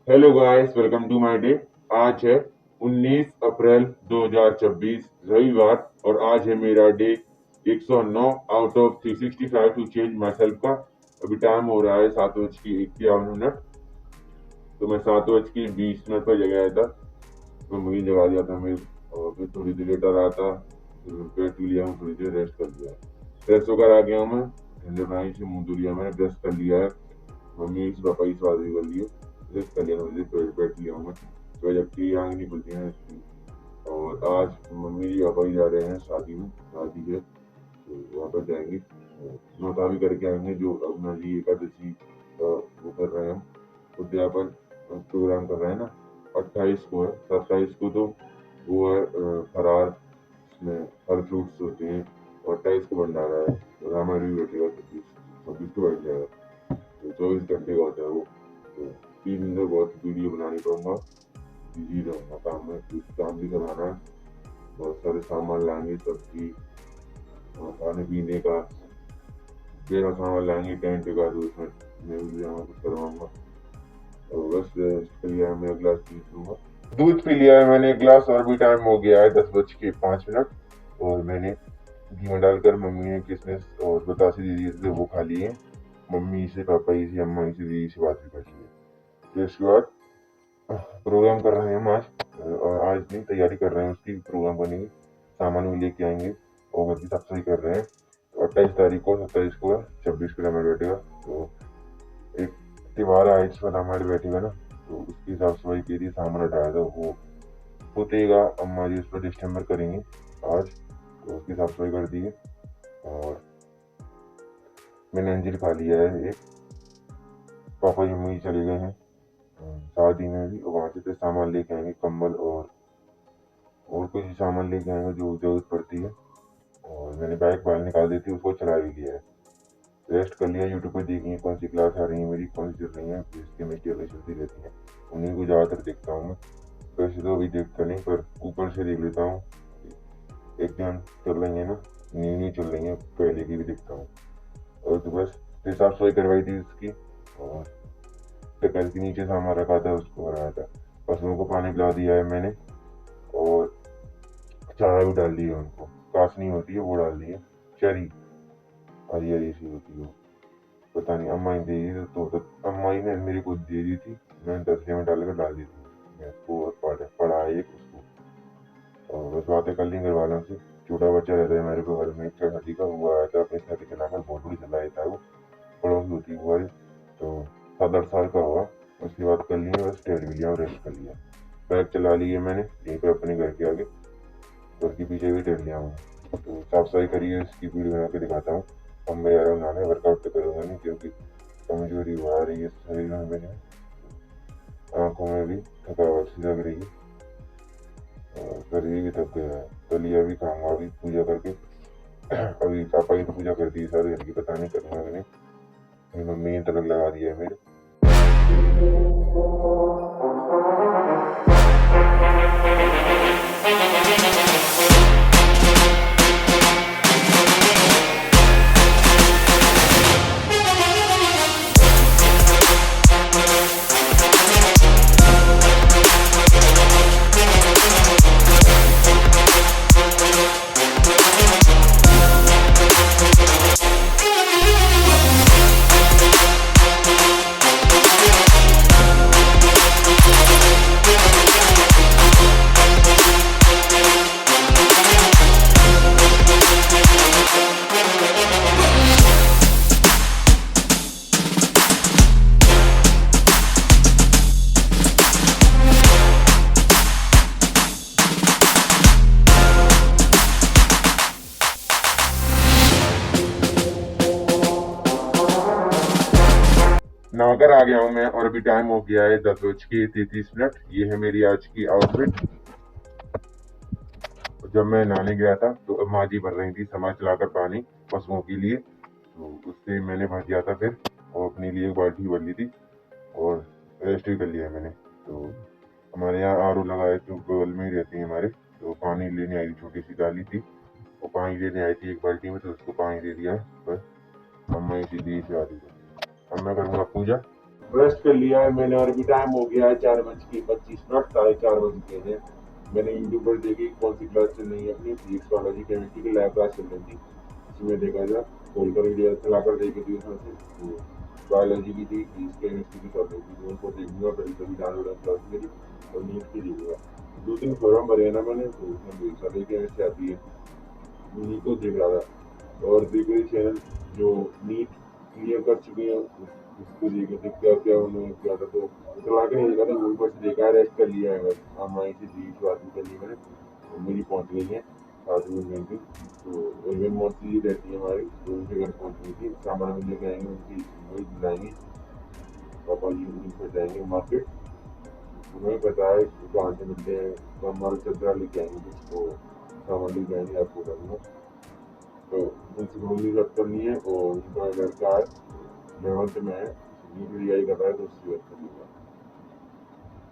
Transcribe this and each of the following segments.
Hello guys, welcome to my day. आज है 19 अप्रैल 2026 रविवार और आज है मेरा day 109 out of 365 to change myself का। अभी टाइम हो रहा है 7:51। तो मैं 7:20 पर जग आया था। मैं वहीं जगा दिया था मैं और फिर थोड़ी देर लेटर आया था। फिर पेट भी लिया हूँ, थोड़ी देर रेस्ट कर लिया। फ्रेश होकर आ गया हूँ मैं। ठंडे पानी से मुंह धो लिया, मैंने ब्रश कर लिया है। मम्मी इस पापा की स्वाद भी कर लिए। ब्रश कर लिया, थोड़ी देर बैठ लिया हूँ मैं। तो जबकि आँख नहीं खुलती है इसकी। और आज मम्मी जी पापा ही जा रहे हैं शादी में, शादी है तो वहाँ पर जाएंगे। नौता भी करके आएंगे जो अपना जी एकादशी का वो कर रहे हैं, उद्यापन प्रोग्राम कर रहे हैं ना। 28 को है, 27 को तो वो है फरार, उसमें फल फ्रूट्स होते हैं। और 28 को भंडारा है, तो रामायण भी बैठेगा। 26 को बैठ जाएगा, तो 24 घंटे का होता है वो। तो 3 दिन से बहुत वीडियो बना नहीं पाऊंगा, बिजी रहूंगा काम में, कुछ काम भी करवाना है। बहुत सारे सामान लाएंगे, सब्जी खाने पीने का, मेरा सामान लाएंगे टेंट का, तो उसमें मैं भी जाऊँगा, कुछ करवाऊंगा। और बस रेस्ट कर लिया, मैं गिलास पी लूंगा। दूध पी लिया है मैंने एक गिलास, और भी टाइम हो गया है 10:05। और मैंने घी में डालकर मम्मी ने किशमिश और बतासे दीदी से वो खा लिए। मम्मी से, पापा जी से, अम्मा जी से, दीदी से बात भी कर ली है। फिर उसके बाद प्रोग्राम कर रहे हैं हम आज। और आज नहीं, तैयारी कर रहे हैं उसकी, प्रोग्राम बनेगी, सामान भी लेके आएंगे और घर की साफ सफाई कर रहे हैं। तो 28 तारीख को, 27 को है, 26 को रामायण बैठेगा। तो एक त्योहार है इस पर रामायण बैठेगा ना, तो उसकी साफ सफाई के लिए सामान हटाया था, वो होतेगा। अम्मा जी उस पर डिस्टेम्बर करेंगे आज, तो उसकी साफ सफाई कर दी है। और मैंने अंजीर खा लिया है एक। पापा जी मम्मी चले गए हैं शादी में भी, और वहाँ से फिर सामान लेके आएंगे, कंबल और कुछ सामान लेके आएंगे जो जरूरत पड़ती है। और मैंने बाइक बाहर निकाल दी थी, उसको चला भी लिया है। रेस्ट कर लिया, यूट्यूब पर देखी कौन सी क्लास आ रही है मेरी, कौन सी चल रही है, जिसके में केवल चलती रहती है, उन्हीं को ज़्यादातर देखता हूँ मैं। वैसे तो अभी देखता नहीं, पर ऊपर से देख लेता हूँ। एग्जाम चल रही है ना, न्यू चल रही है, पहले की भी देखता हूँ। और तो बस फिर साफ सफाई करवाई थी उसकी, और घर के नीचे सामान रखा था उसको बनाया था। पशुओं को पानी पिला दिया है मैंने, और चारा भी डाल दिया उनको। कासनी होती है वो डाल दी है, चरी हरी हरी सी होती है वो। पता नहीं अम्मा ही दे दी, तो अम्मा ही ने मेरी को दे दी थी। मैंने तसले में डालकर डाल दी थी मैं उसको, और पढ़ा एक उसको। और बस बातें कर ली घर वालों से। छोटा बच्चा रहता है मेरे बगल में, 6 साल का, वो आया था अपने साथ चलाकर, बहुत बड़ी चला था वो, पड़ोसी होती है हमारी। तो 7-8 साल का हुआ। उसके बाद कर लिए, बस टहल भी लिया और रेस्ट कर लिया। बाइक चला ली है मैंने यहीं पर अपने घर के आगे, घर के पीछे भी टहल लिया हूँ। तो साफ सफाई करिए, इसकी वीडियो बना के दिखाता हूँ। अब मैं जा रहा हूँ नहाने, वर्कआउट तो करूँगा नहीं क्योंकि कमजोरी आ रही है शरीर में मेरे, आंखों में भी थकावट सी लग रही है, और शरीर भी थक गया है। तो लिया भी खाऊंगा अभी पूजा करके। अभी पापा की तो पूजा करती है सारे घर की, पता नहीं करूँगा कि नहीं। मेरी मम्मी ने तलक लगा दिया है मेरे। नहाकर आ गया हूँ मैं, और अभी टाइम हो गया है 10:33। ये है मेरी आज की आउटफिट। जब मैं नहाने गया था तो माँ जी भर रही थी समाज चलाकर पानी पशुओं के लिए, तो उससे मैंने भर दिया था फिर, और अपने लिए एक बाल्टी भर ली थी, और रेस्ट भी कर लिया मैंने। तो हमारे यहाँ आर ओ लगा है, तो बगल में ही रहती है हमारे। तो पानी लेने आई थी, छोटी सी डाली थी, वो पानी लेने आई थी एक बाल्टी में, तो उसको पानी दे दिया बस। अम्मा इसी दी से आती थी। अब मैं करूँगा पूजा, ब्रश कर लिया है मैंने और अभी टाइम हो गया है 4:25, 4:30 बज गए हैं। मैंने यूट्यूब पर देखी कौन सी क्लास चल रही है अपनी फिजिक्सोलॉजी केमिस्ट्री की लैब क्लास चल रही थी। उसमें देखा था खोलकर वीडियो चलाकर देखी थी उसमें से तो बायोलॉजी की थी फिजिक्स केमिस्ट्री की चल रही थी तो उनको देखूंगा कभी कभी डाउनलोड क्लास मेरी और नीट की देखूंगा। 2-3 फॉर्म भरे हैं ना मैंने तो उसमें फिजिक्सोलॉजी केमिस्ट्री आती है उन्हीं को देख रहा था और दूसरे चैनल जो नीट क्लियर कर चुके हैं उसको देखे थे क्या क्या उन्होंने किया था तो चला के नहीं देखा था ऊपर से देखा है रेस्ट कर लिया है बस हमारी से 20 बात कर ली मैंने और मेरी पहुंच गई है 7 घंटे तो रेलवे मौसी रहती है हमारी तो उनके घर पहुंच गई थी सामान भी लेके आएंगे उनकी वही दिलाएंगे पापा जी उनसे जाएंगे मार्केट उन्हें पता है कहाँ से मिलते हैं तो हमारे चदरा लेके आएंगे कुछ तो सामान लेके आएंगे आपको करूँगा तो उनसे घूमने बात करनी है और उनका लड़का है 11th में है यूपीआई कर रहा है तो उसकी बात करनी है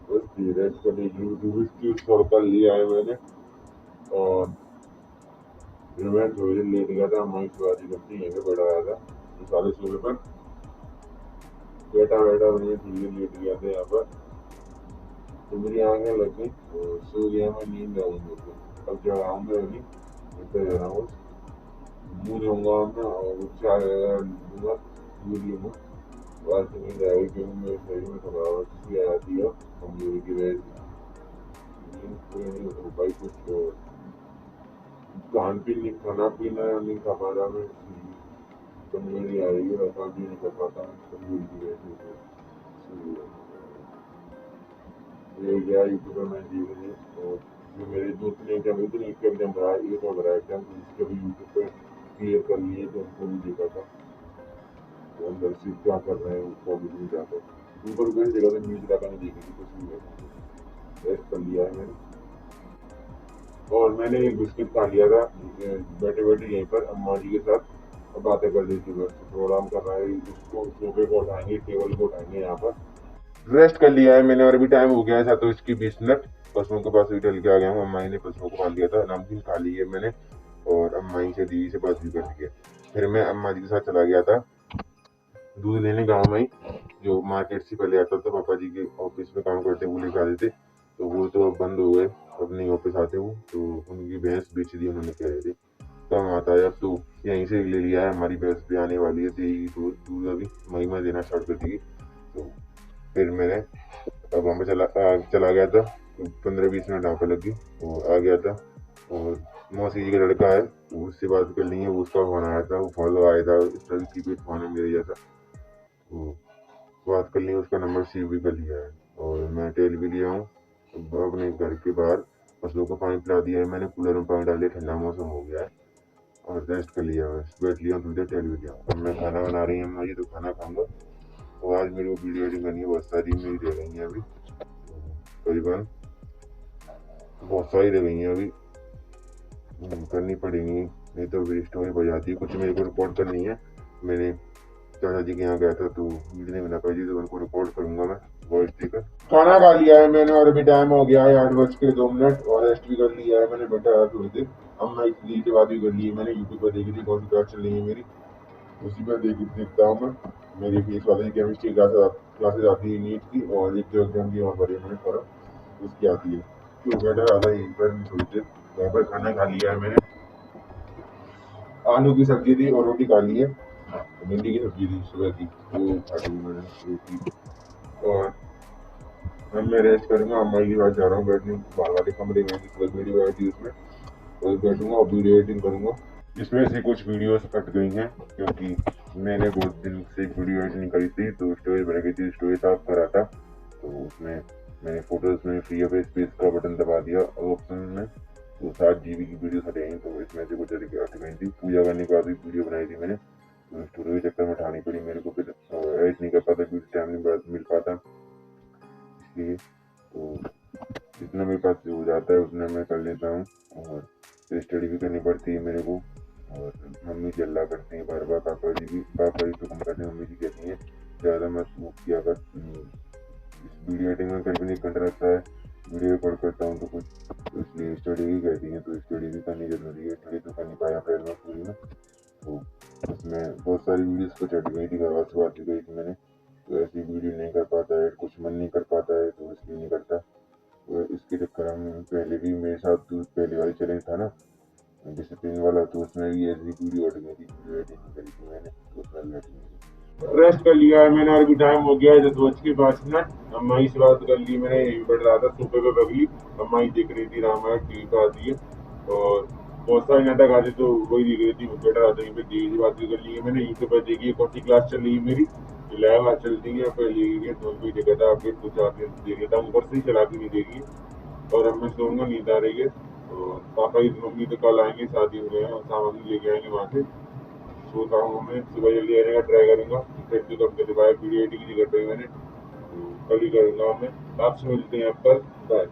बस धीरे कभी यूट्यूब की कर लिया है मैंने और फिर मैं थोड़ी देर लेट गया था हमारी शुरुआती करती यहीं पे बैठा आया था तो सारे सोने पर बैठा बैठा मैं थोड़ी देर लेट गया था यहाँ पर तो मेरी आंखें लग गई और सो गया मैं नींद आ गई मेरे को अब जगाऊंगा अभी उठता जा रहा हूँ मुँह धोऊंगा मैं और चाय लूँगा दूध लूँगा बाद में नींद आएगी क्योंकि मेरे शरीर में थकावट सी आ जाती है कमजोरी की वजह से नींद पूरी नहीं हो पाई कुछ खान पीन नहीं खाना पीना नहीं खा पा रहा मैं कमजोरी आ रही है और काम भी नहीं कर पाता कमजोरी की वजह से ये गया यूट्यूब पर मैं देख रही और जो मेरे 2-3 एग्जाम इतने एक एग्जाम भरा है एक और भरा एग्जाम तो इसके भी यूट्यूब पर क्लियर कर लिए तो उनको भी देखा था तो अंदर से क्या कर रहे हैं उसको भी नहीं जाकर ऊपर कोई जगह पे न्यूज लगा नहीं देखी थी कुछ भी टेस्ट कर लिया है मैंने और मैंने एक बिस्किट खा लिया था बैठे बैठे यहीं पर अम्मा जी के साथ और बातें कर रही थी बस प्रोग्राम कर रहा है इसको सोफे को उठाएंगे टेबल को उठाएंगे यहाँ पर रेस्ट कर लिया है मैंने और अभी टाइम हो गया है 7:20 पशुओं के पास भी टल के आ गया हूँ अम्माई ने पशुओं को बांध दिया था नमकीन खा ली है मैंने और अम्माई से दीदी से बात भी कर ली है फिर मैं अम्मा जी के साथ चला गया था दूध लेने गाँव में ही जो मार्केट से पहले आता था पापा जी के ऑफिस में काम करते वो लेके आते थे तो वो तो अब बंद हो गए अब नहीं वापस आते वो तो उनकी भैंस बेच दी उन्होंने कह रहे थे कम आता है अब तो यहीं से ले लिया है हमारी भैंस भी आने वाली है देगी दूध दूध अभी मई में देना स्टार्ट कर देगी तो फिर मैंने अब वहाँ पे चला गया था 15-20 मिनट वहाँ पे लगी वो आ गया था और मौसी जी का लड़का है उससे बात कर ली है वो उसका फोन आया था वो फोन लगाया था इस तरह की फोन है मेरे जैसा तो बात कर ली उसका नंबर सेव भी कर लिया है और मैं टेल भी लिया हूँ अपने घर के बाहर फसलों को पानी पिला दिया है मैंने कूलर में पानी डाल दिया ठंडा मौसम हो गया है और रेस्ट कर लिया बस बैठ लिया थोड़ी देर टेल भी लिया अब मैं खाना बना रही है मुझे तो खाना खाऊंगा और आज मेरी वो वीडियो एडिटिंग करनी है बहुत सारी मेरी रह गई है अभी करीबन बहुत सारी रह गई हैं अभी करनी पड़ेंगी नहीं तो वेस्ट हो जाती है कुछ मेरे को रिकॉर्ड करनी है मैंने चाचा जी के यहाँ गया था तो वीडियो नहीं बना पाई थी तो उनको रिकॉर्ड करूंगा मैं वॉइस देकर खाना खा लिया है मैंने और अभी टाइम हो गया है 8:02 और रेस्ट भी कर लिया है मैंने बैठा थोड़ी देर अब मैं इसलिए के बाद भी कर ली है मैंने यूट्यूब पर देखी थी कौन सी क्लास चल रही है मेरी उसी पर देखता हूँ मैं मेरी फीस वाली केमिस्ट्री क्लासेस आती है नीट की और एक जो एग्जाम की और भरी मैंने फॉर्म उसकी आती है तो बैठा रहा था यहीं पर थोड़ी देर यहाँ पर खाना खा लिया है मैंने आलू की सब्जी थी और रोटी खा ली है भिंडी की सब्जी थी सुबह की वो खा ली मैंने रोटी और अब मैं रेस्ट करूंगा अम्मा की बात जा रहा हूँ बैठने बाहर वाले कमरे में जिस वीडियो आई थी उसमें वही बैठूंगा और वीडियो एडिटिंग करूंगा इसमें से कुछ वीडियोस कट गई हैं क्योंकि मैंने बहुत दिन से वीडियो एडिटिंग करी थी तो स्टोरेज बन गई थी स्टोरेज साफ करा था तो उसमें मैंने फोटोज में फ्री ऑफ स्पेस का बटन दबा दिया ऑप्शन में तो 7 GB की वीडियो हट गई तो इसमें से कुछ अधिक हट गई थी पूजा करने के बाद भी वीडियो बनाई थी मैंने तो स्टोरेज के चक्कर में उठानी पड़ी मेरे को फिर एडिट नहीं कर पाता क्योंकि टाइम नहीं मिल पाता इसलिए तो जितना मेरे पास हो जाता है उतना मैं कर लेता हूँ और फिर स्टडी भी करनी पड़ती है मेरे को और मम्मी चिल्ला करती हैं बार बार पापा जी तो कम करते हैं मम्मी जी कहती हैं ज़्यादा मत वो किया कर इस वीडियो एडिटिंग में करीबन 1 घंटा लगता है वीडियो रिकॉर्ड करता हूँ तो कुछ तो इसलिए स्टडी भी कहती हैं तो स्टडी भी करनी जरूरी है स्टडी तो करनी पाया अप्रैल में पूरी में तो उसमें बहुत सारी वीडियोस को चढ़ गई थी घर से बात की गई थी मैंने तो ऐसी वीडियो नहीं कर पाता है, कुछ मन नहीं कर पाता है तो इसलिए नहीं करता। तो इसके चक्कर हम पहले भी मेरे साथ तो पहले वाली चैलेंज था ना डिसिप्लिन वाला, तो उसमें भी ऐसी वीडियो हट गई थी, वीडियो एडिटिंग करी थी मैंने, तो उसमें भी हट गई थी। रेस्ट कर लिया है मैंने और भी टाइम हो गया है 10:05। अम्मा ही से बात कर ली मैंने, बैठ रहा था सोफे पे बगली, अम्मा ही देख रही थी रामायण टीवी पे आती है, और बहुत सारे नाटक आते तो वही देख रही थी, बैठा रहा था यहीं पे, देवी से बात कर ली है मैंने। यूट्यूब पर देखिए कौन सी क्लास चल रही है मेरी, लैब आज चलती है, पहले ये तो कोई देखा था अपडेट कुछ आपने देख लेता हूँ, ऊपर से ही चला के नहीं देखी, और अब मैं सोऊंगा, नींद आ रही है। तो पापा की मम्मी तो कल आएंगे, शादी हो गए हैं, सामान लेके आएंगे वहाँ से। सोता हूँ मैं, सुबह जल्दी आने का ट्राई करूंगा। फिर तो अपने दिमाग वीडियो एडिटिंग नहीं कर पाई मैंने, तो कल ही करूंगा मैं। आपसे मिलते हैं अब कल, बाय।